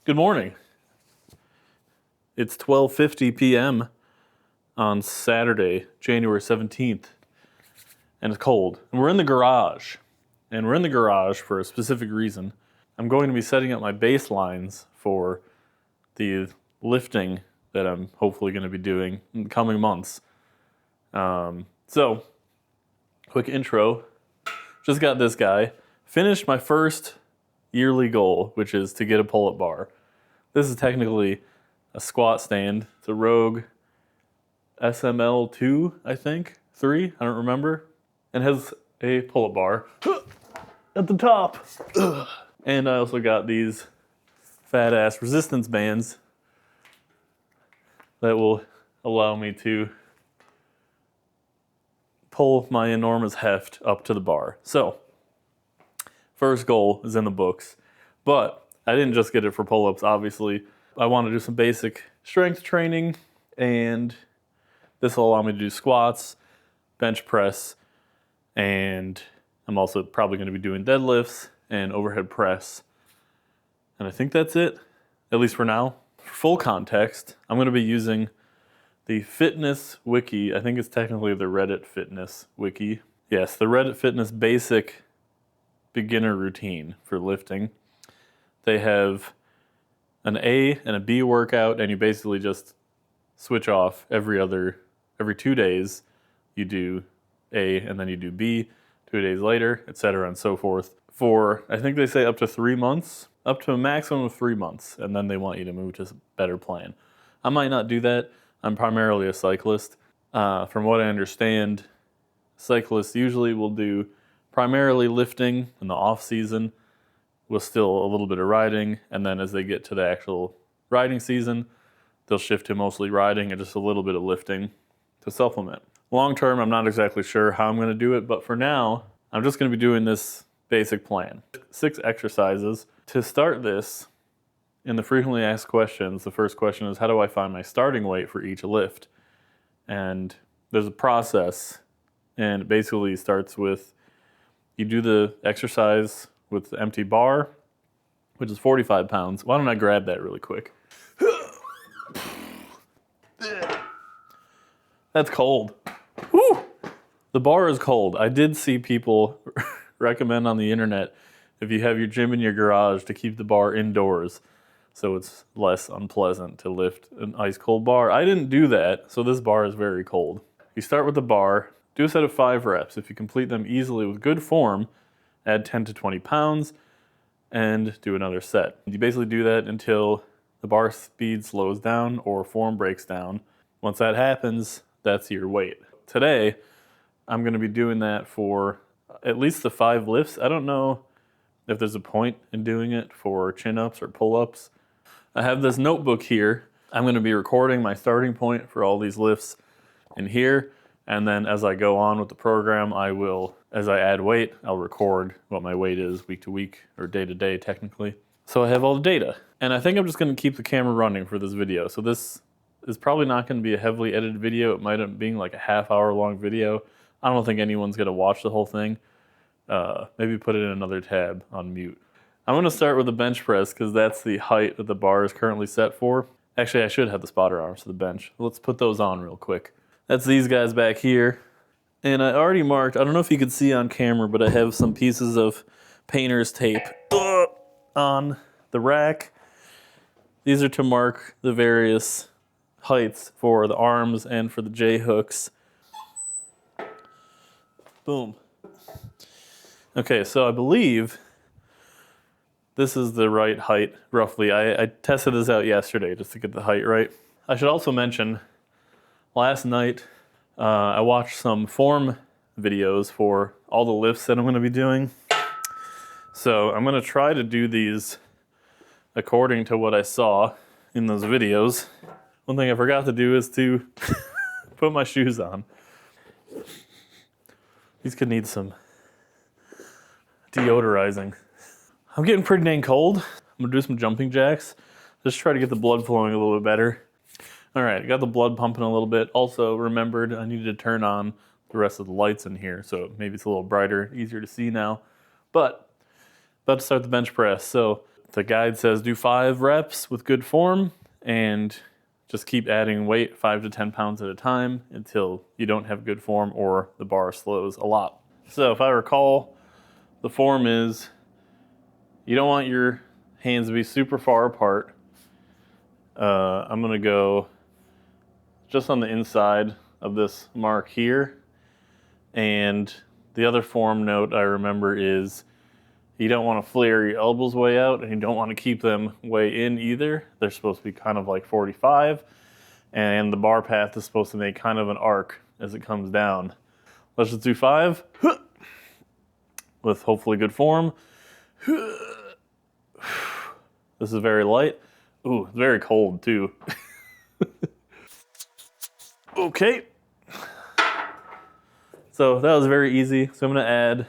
Good morning. It's 12:50 p.m. on Saturday, January 17th, and it's cold. And we're in the garage. And we're in the garage for a specific reason. I'm going to be setting up my baselines for the lifting that I'm hopefully going to be doing in the coming months. So, quick intro. Just got this guy. Finished my first yearly goal, which is to get a pull-up bar. This is technically a squat stand. It's a Rogue SML-2, I think, 3, I don't remember. And has a pull-up bar at the top. And I also got these fat-ass resistance bands that will allow me to pull my enormous heft up to the bar. So, first goal is in the books, but I didn't just get it for pull-ups, obviously. I want to do some basic strength training, and this will allow me to do squats, bench press, and I'm also probably going to be doing deadlifts and overhead press. And I think that's it, at least for now. For full context, I'm going to be using the Fitness Wiki. I think it's technically the Reddit Fitness Wiki. Yes, the Reddit Fitness Basic Beginner Routine for lifting. They have an A and a B workout, and you basically just switch off every 2 days. You do A and then you do B 2 days later, etc. and so forth. For, I think they say up to 3 months, up to a maximum of 3 months, and then they want you to move to a better plan. I might not do that. I'm primarily a cyclist. From what I understand, cyclists usually will do primarily lifting in the off season, with still a little bit of riding, and then as they get to the actual riding season, they'll shift to mostly riding and just a little bit of lifting to supplement. Long term, I'm not exactly sure how I'm going to do it, but for now, I'm just going to be doing this basic plan. 6 exercises. To start this, in the frequently asked questions, the first question is, how do I find my starting weight for each lift? And there's a process, and it basically starts with, you do the exercise with the empty bar, which is 45 pounds. Why don't I grab that really quick? That's cold. Woo! The bar is cold. I did see people recommend on the internet, if you have your gym in your garage, to keep the bar indoors so it's less unpleasant to lift an ice cold bar. I didn't do that, so this bar is very cold. You start with the bar, do a set of 5 reps. If you complete them easily with good form, add 10 to 20 pounds, and do another set. You basically do that until the bar speed slows down or form breaks down. Once that happens, that's your weight. Today, I'm going to be doing that for at least the 5 lifts. I don't know if there's a point in doing it for chin-ups or pull-ups. I have this notebook here. I'm going to be recording my starting point for all these lifts in here, and then as I go on with the program, as I add weight, I'll record what my weight is week to week, or day to day technically. So I have all the data. And I think I'm just going to keep the camera running for this video. So this is probably not going to be a heavily edited video. It might end up being like a half-hour long video. I don't think anyone's going to watch the whole thing. Maybe put it in another tab on mute. I'm going to start with the bench press because that's the height that the bar is currently set for. Actually, I should have the spotter arms for the bench. Let's put those on real quick. That's these guys back here. And I already marked, I don't know if you can see on camera, but I have some pieces of painter's tape on the rack. These are to mark the various heights for the arms and for the J-hooks. Boom. Okay, so I believe this is the right height, roughly. I tested this out yesterday just to get the height right. I should also mention, last night, I watched some form videos for all the lifts that I'm going to be doing. So I'm going to try to do these according to what I saw in those videos. One thing I forgot to do is to put my shoes on. These could need some deodorizing. I'm getting pretty dang cold. I'm going to do some jumping jacks. Just try to get the blood flowing a little bit better. All right, got the blood pumping a little bit. Also remembered I needed to turn on the rest of the lights in here, so maybe it's a little brighter, easier to see now. But about to start the bench press. So The guide says do 5 reps with good form and just keep adding weight 5 to 10 pounds at a time until you don't have good form or the bar slows a lot. So if I recall, the form is you don't want your hands to be super far apart. I'm gonna go just on the inside of this mark here. And the other form note I remember is you don't want to flare your elbows way out and you don't want to keep them way in either. They're supposed to be kind of like 45, and the bar path is supposed to make kind of an arc as it comes down. Let's just do 5 with hopefully good form. This is very light. Ooh, it's very cold too. Okay. So that was very easy. So I'm gonna add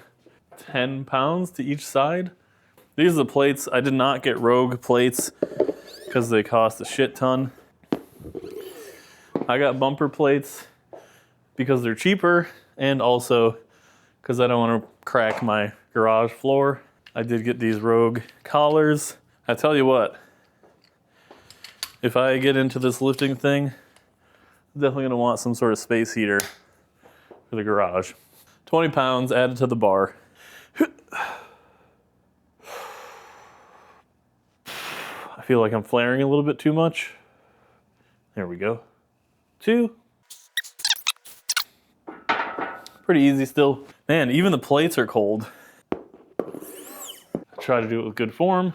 10 pounds to each side. These are the plates. I did not get Rogue plates because they cost a shit ton. I got bumper plates because they're cheaper and also because I don't want to crack my garage floor. I did get these Rogue collars. I tell you what, if I get into this lifting thing, I'm definitely gonna want some sort of space heater for the garage. 20 pounds added to the bar. I feel like I'm flaring a little bit too much. There we go. 2. Pretty easy still. Man, even the plates are cold. Try to do it with good form.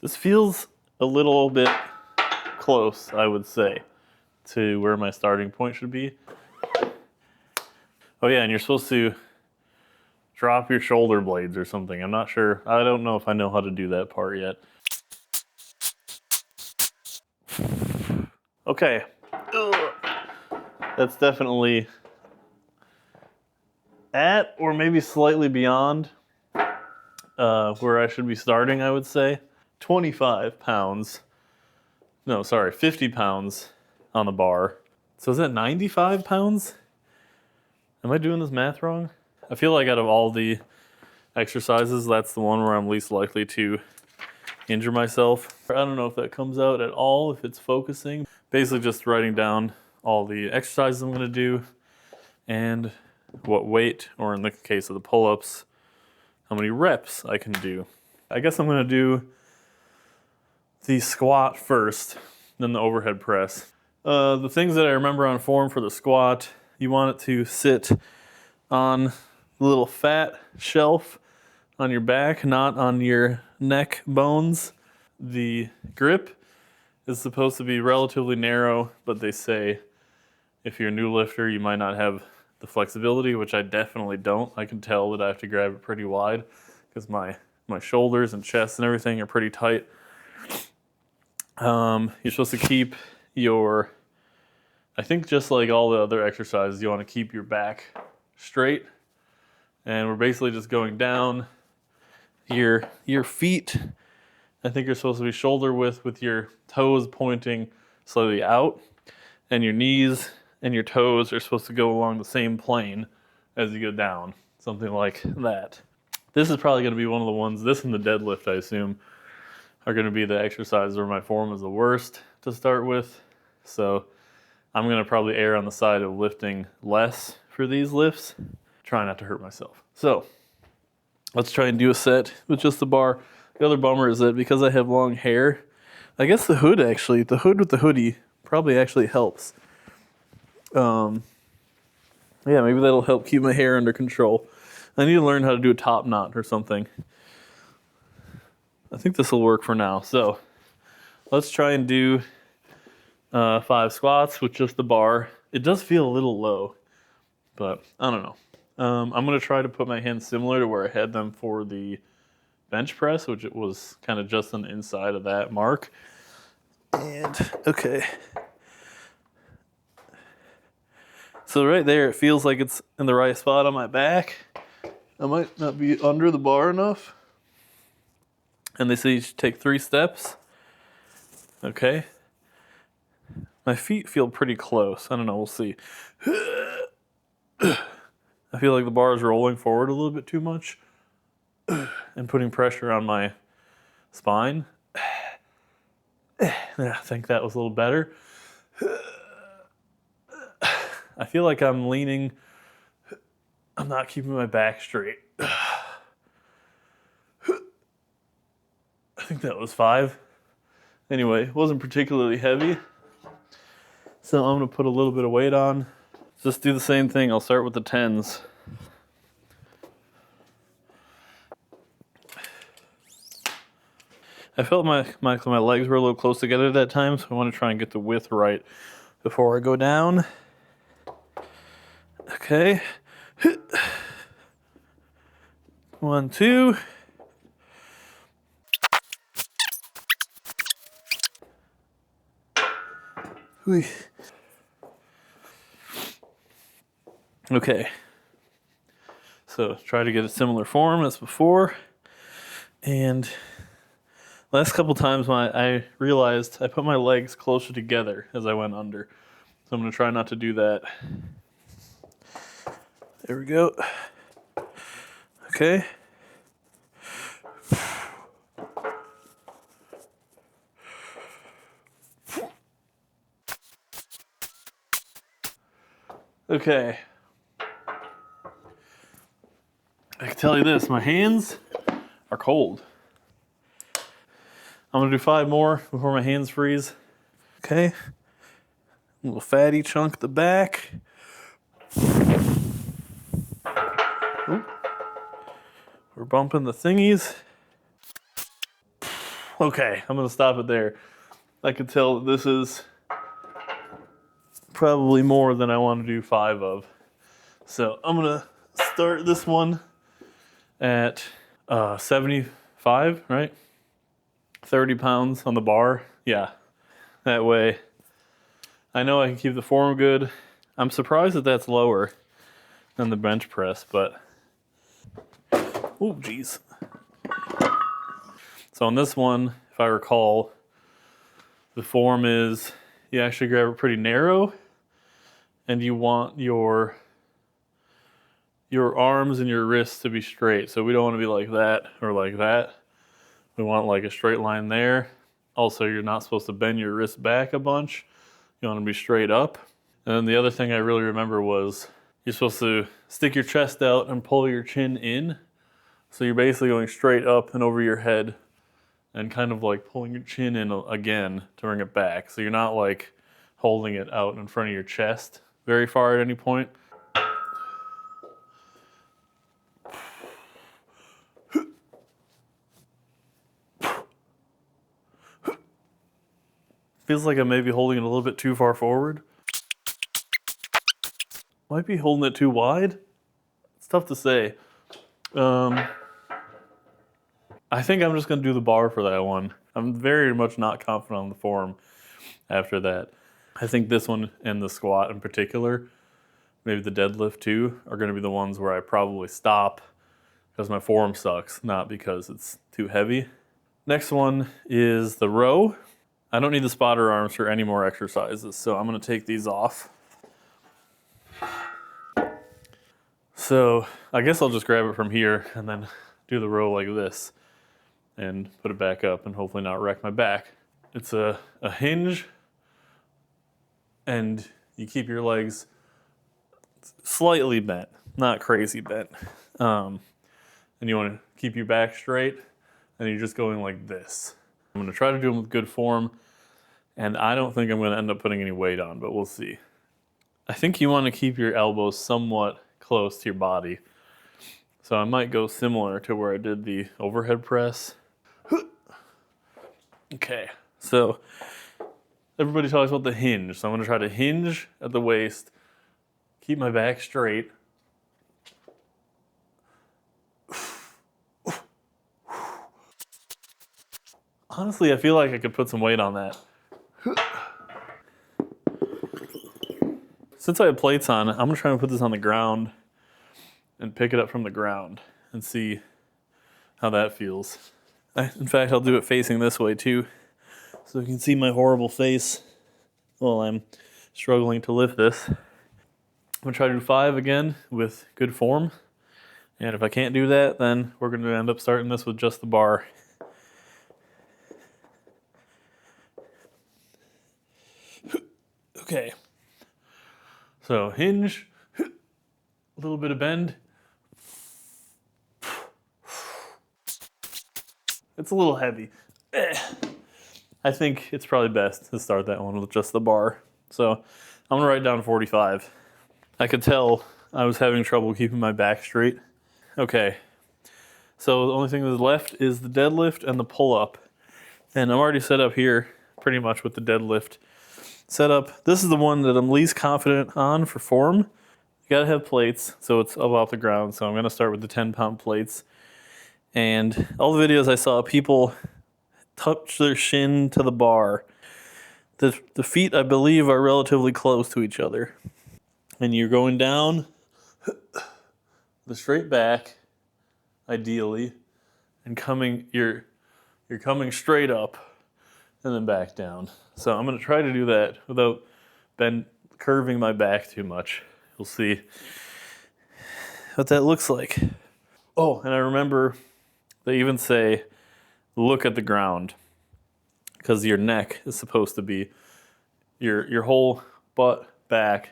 This feels a little bit close, I would say, to where my starting point should be. Oh yeah, and you're supposed to drop your shoulder blades or something. I'm not sure. I don't know if I know how to do that part yet. Okay. Ugh. That's definitely at or maybe slightly beyond where I should be starting, I would say. 25 pounds. No, sorry, 50 pounds on the bar. So is that 95 pounds? Am I doing this math wrong? I feel like out of all the exercises, that's the one where I'm least likely to injure myself. I don't know if that comes out at all, if it's focusing. Basically just writing down all the exercises I'm gonna do and what weight, or in the case of the pull-ups, how many reps I can do. I guess I'm gonna do the squat first, then the overhead press. The things that I remember on form for the squat, you want it to sit on the little fat shelf on your back, not on your neck bones. The grip is supposed to be relatively narrow, but they say if you're a new lifter, you might not have the flexibility, which I definitely don't. I can tell that I have to grab it pretty wide because my shoulders and chest and everything are pretty tight. You're supposed to keep your, I think just like all the other exercises, you want to keep your back straight. And we're basically just going down. Your feet, I think you're supposed to be shoulder width with your toes pointing slightly out. And your knees and your toes are supposed to go along the same plane as you go down. Something like that. This is probably going to be one of the ones, this and the deadlift, I assume, are going to be the exercises where my form is the worst to start with. So I'm going to probably err on the side of lifting less for these lifts. Try not to hurt myself. So let's try and do a set with just the bar. The other bummer is that because I have long hair, I guess the hood with the hoodie probably actually helps. Yeah, maybe that'll help keep my hair under control. I need to learn how to do a top knot or something. I think this will work for now. So let's try and do 5 squats with just the bar. It does feel a little low, but I don't know. I'm going to try to put my hands similar to where I had them for the bench press, which it was kind of just on the inside of that mark. And okay. So right there, it feels like it's in the right spot on my back. I might not be under the bar enough. And they say you should take 3 steps. Okay. My feet feel pretty close. I don't know, we'll see. I feel like the bar is rolling forward a little bit too much. and putting pressure on my spine. I think that was a little better. I feel like I'm leaning. I'm not keeping my back straight. I think that was 5. Anyway, it wasn't particularly heavy. So I'm gonna put a little bit of weight on. Just do the same thing. I'll start with the 10s. I felt my legs were a little close together at that time, so I want to try and get the width right before I go down. Okay. 1, 2. Okay. So try to get a similar form as before. And last couple times I realized I put my legs closer together as I went under. So I'm going to try not to do that. There we go. Okay. Okay. I can tell you this, my hands are cold. I'm gonna do 5 more before my hands freeze. Okay. A little fatty chunk at the back. Ooh. We're bumping the thingies. Okay, I'm gonna stop it there. I can tell that this is probably more than I want to do 5 of. So I'm gonna start this one at 75, right? 30 pounds on the bar. Yeah, that way I know I can keep the form good. I'm surprised that that's lower than the bench press, but oh geez. So on this one, if I recall, the form is you actually grab it pretty narrow and you want your arms and your wrists to be straight. So we don't want to be like that or like that. We want like a straight line there. Also, you're not supposed to bend your wrist back a bunch. You want to be straight up. And then the other thing I really remember was you're supposed to stick your chest out and pull your chin in. So you're basically going straight up and over your head and kind of like pulling your chin in again to bring it back. So you're not like holding it out in front of your chest very far at any point. Feels like I may be holding it a little bit too far forward. Might be holding it too wide. It's tough to say. I think I'm just gonna do the bar for that one. I'm very much not confident on the form after that. I think this one and the squat in particular, maybe the deadlift too, are gonna be the ones where I probably stop because my form sucks, not because it's too heavy. Next one is the row. I don't need the spotter arms for any more exercises, so I'm gonna take these off. So I guess I'll just grab it from here and then do the row like this and put it back up and hopefully not wreck my back. It's a hinge and you keep your legs slightly bent, not crazy bent. And you wanna keep your back straight and you're just going like this. I'm gonna try to do them with good form, and I don't think I'm gonna end up putting any weight on, but we'll see. I think you wanna keep your elbows somewhat close to your body. So I might go similar to where I did the overhead press. Okay, so everybody talks about the hinge. So I'm gonna try to hinge at the waist, keep my back straight. Honestly, I feel like I could put some weight on that. Since I have plates on, I'm gonna try and put this on the ground and pick it up from the ground and see how that feels. In fact, I'll do it facing this way too, so you can see my horrible face while I'm struggling to lift this. I'm gonna try to do 5 again with good form, And if I can't do that, then we're going to end up starting this with just the bar. Okay. So hinge, a little bit of bend. It's a little heavy. I think it's probably best to start that one with just the bar. So I'm gonna write down 45. I could tell I was having trouble keeping my back straight. Okay, so the only thing that's left is the deadlift and the pull-up. And I'm already set up here pretty much with the deadlift setup. This is the one that I'm least confident on for form. You gotta have plates, so it's up off the ground. So I'm gonna start with the 10-pound plates. And all the videos I saw, people touch their shin to the bar. The feet, I believe, are relatively close to each other. And you're going down the straight back, ideally, and you're coming straight up and then back down. So I'm gonna try to do that without curving my back too much. You'll see what that looks like. Oh, and I remember they even say, look at the ground, because your neck is supposed to be, your whole butt, back,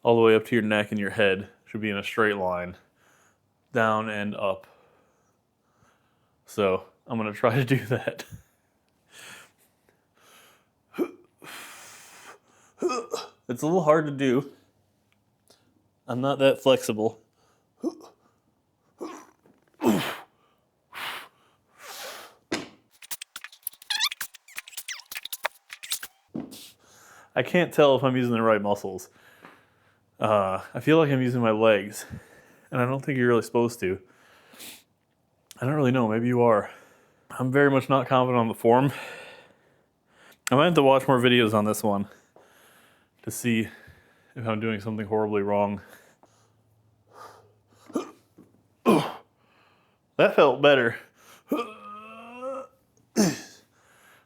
all the way up to your neck and your head should be in a straight line, down and up. So I'm gonna try to do that. It's a little hard to do. I'm not that flexible. I can't tell if I'm using the right muscles. I feel like I'm using my legs, and I don't think you're really supposed to. I don't really know, maybe you are. I'm very much not confident on the form. I might have to watch more videos on this one to see if I'm doing something horribly wrong. That felt better.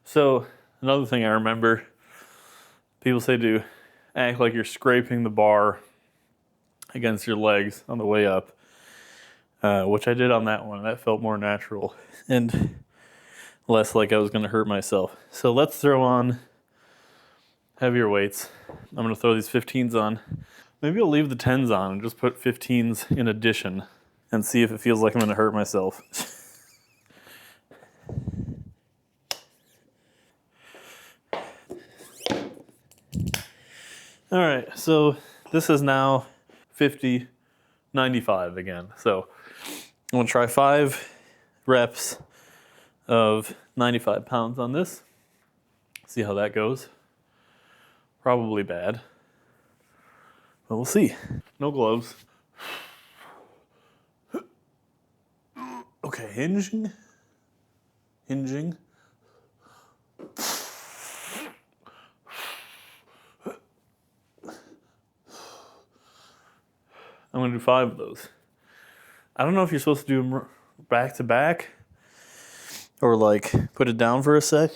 So, another thing I remember, people say to act like you're scraping the bar against your legs on the way up, which I did on that one. That felt more natural and less like I was going to hurt myself. So let's throw on heavier weights. I'm going to throw these 15s on. Maybe I'll leave the 10s on and just put 15s in addition and see if it feels like I'm going to hurt myself. All right, so this is now 50, 95 again. So I'm gonna try 5 reps of 95 pounds on this. See how that goes. Probably bad, but we'll see. No gloves. Okay, hinging. I'm gonna do 5 of those. I don't know if you're supposed to do them back to back or like put it down for a sec.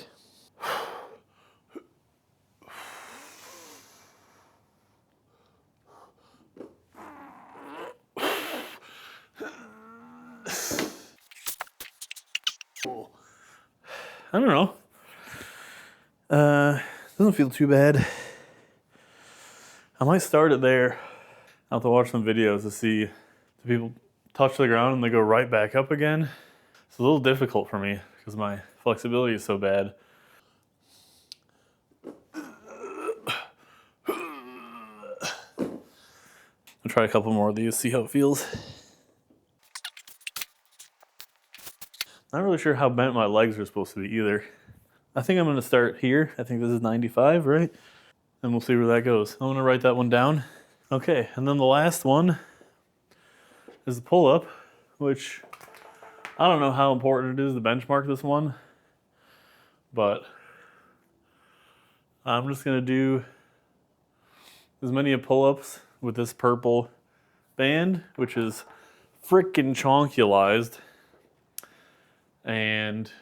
I don't know. Doesn't feel too bad. I might start it there. I'll have to watch some videos to see, do people touch the ground and they go right back up again? It's a little difficult for me because my flexibility is so bad. I'll try a couple more of these, see how it feels. Not really sure how bent my legs are supposed to be either. I think I'm gonna start here. I think this is 95, right? And we'll see where that goes. I'm gonna write that one down. Okay, and then the last one is the pull-up, which I don't know how important it is to benchmark this one, but I'm just gonna do as many pull-ups with this purple band, which is freaking chonkulized, and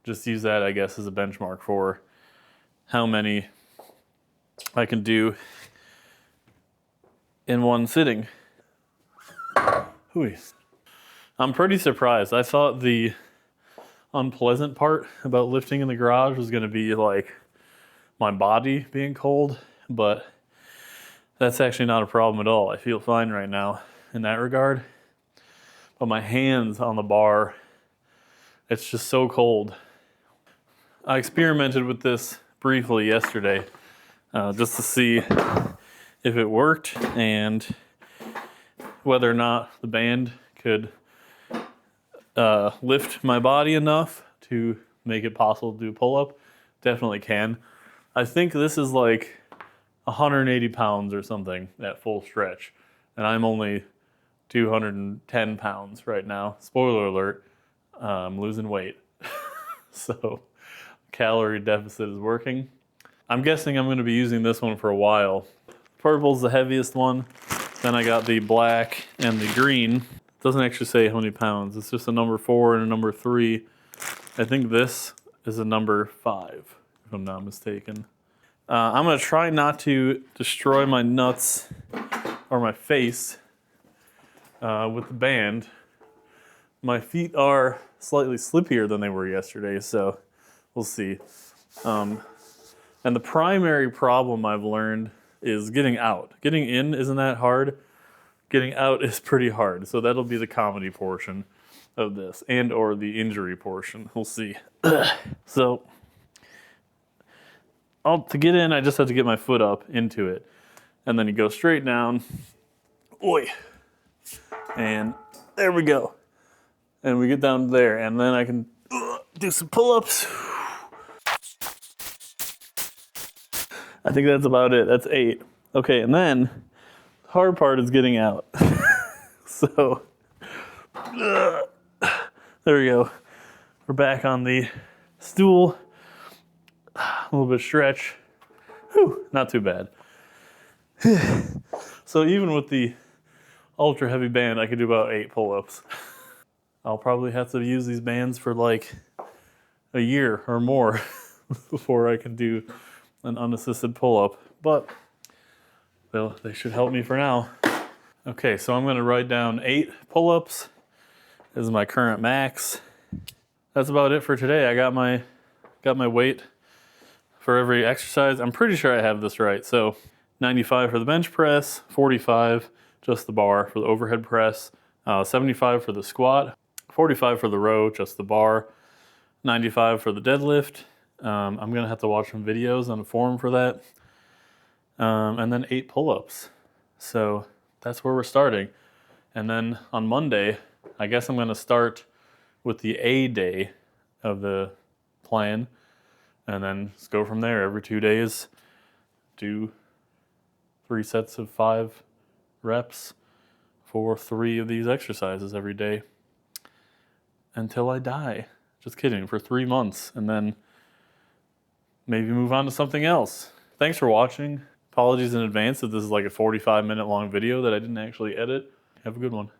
just use that, I guess, as a benchmark for how many I can do in one sitting. Hooey. I'm pretty surprised. I thought the unpleasant part about lifting in the garage was gonna be like my body being cold, but that's actually not a problem at all. I feel fine right now in that regard. But my hands on the bar, it's just so cold. I experimented with this briefly yesterday just to see if it worked and whether or not the band could lift my body enough to make it possible to do a pull-up. Definitely can. I think this is like 180 pounds or something at full stretch, and I'm only 210 pounds right now. Spoiler alert, I'm losing weight. So calorie deficit is working. I'm guessing I'm going to be using this one for a while. Purple's the heaviest one. Then I got the black and the green. It doesn't actually say how many pounds. It's just a number 4 and a number 3. I think this is a number 5, if I'm not mistaken. I'm going to try not to destroy my nuts or my face with the band. My feet are slightly slippier than they were yesterday, so we'll see. And the primary problem I've learned is getting out. Getting in isn't that hard. Getting out is pretty hard. So that'll be the comedy portion of this, and or the injury portion. We'll see. So to get in, I just have to get my foot up into it. And then you go straight down. Oi. And there we go. And we get down there, and then I can do some pull-ups. I think that's about it. That's 8. Okay, and then the hard part is getting out. So, there we go. We're back on the stool. A little bit of stretch. Whew, not too bad. So even with the ultra heavy band, I could do about 8 pull-ups. I'll probably have to use these bands for like a year or more before I can do an unassisted pull-up, but they should help me for now. Okay, so I'm going to write down 8 pull-ups. This is my current max. That's about it for today. I got my weight for every exercise. I'm pretty sure I have this right. So 95 for the bench press, 45 just the bar for the overhead press, 75 for the squat, 45 for the row, just the bar, 95 for the deadlift. I'm gonna have to watch some videos on the forum for that. And then 8 pull-ups. So that's where we're starting. And then on Monday, I guess I'm gonna start with the A day of the plan, and then just go from there. Every 2 days, do 3 sets of 5 reps for 3 of these exercises every day until I die. Just kidding, for 3 months, and then maybe move on to something else. Thanks for watching. Apologies in advance that this is like a 45-minute long video that I didn't actually edit. Have a good one.